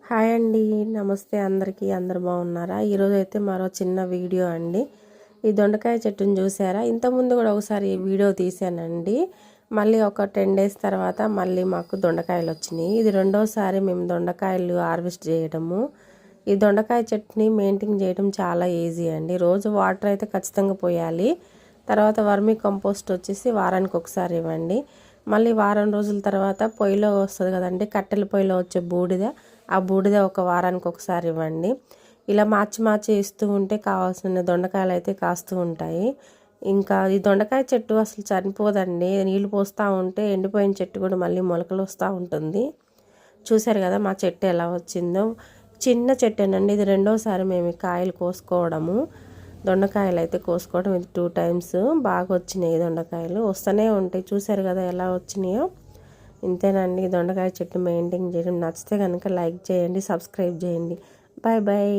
Hi అండి, నమస్తే అందరికీ. అందరు బాగున్నారా? ఈరోజు అయితే మరో చిన్న వీడియో అండి. ఈ దొండకాయ చెట్టును చూసారా? ఇంతకుముందు కూడా ఒకసారి వీడియో తీసానండి. మళ్ళీ ఒక 10 days తర్వాత మళ్ళీ మాకు దొండకాయలు వచ్చినాయి. ఇది రెండోసారి మేము దొండకాయలు హార్వెస్ట్ చేయడము. ఈ దొండకాయ చెట్టుని మెయింటైన్ చేయడం చాలా ఈజీ అండి. రోజు వాటర్ అయితే ఖచ్చితంగా పోయాలి. తర్వాత వర్మీ కంపోస్ట్ వచ్చేసి వారానికి ఒకసారి ఇవ్వండి. మళ్ళీ వారం రోజుల తర్వాత పొయ్యిలో వస్తుంది కదండి, కట్టెల పొయ్యిలో వచ్చే బూడిద, ఆ బూడిద ఒక వారానికి ఒకసారి ఇవ్వండి. ఇలా మార్చి ఇస్తూ ఉంటే కావాల్సిన దొండకాయలు అయితే కాస్తూ ఉంటాయి. ఇంకా ఈ దొండకాయ చెట్టు అసలు చనిపోదండి. నీళ్ళు పోస్తూ ఉంటే ఎండిపోయిన చెట్టు కూడా మళ్ళీ మొలకలు వస్తూ ఉంటుంది. చూసారు కదా మా చెట్టు ఎలా వచ్చిందో. చిన్న చెట్టేనండి, ఇది రెండోసారి మేము కాయలు కోసుకోవడము. దొండకాయలు అయితే కోసుకోవడం ఇది 2 times. బాగా వచ్చినాయి దొండకాయలు, వస్తూనే ఉంటాయి. చూసారు కదా ఎలా వచ్చినాయో. ఇంతేనండి దొండకాయ చెట్టు మెయింటైన్ చేయడం. నచ్చితే కనుక లైక్ చేయండి, సబ్స్క్రైబ్ చేయండి. Bye bye.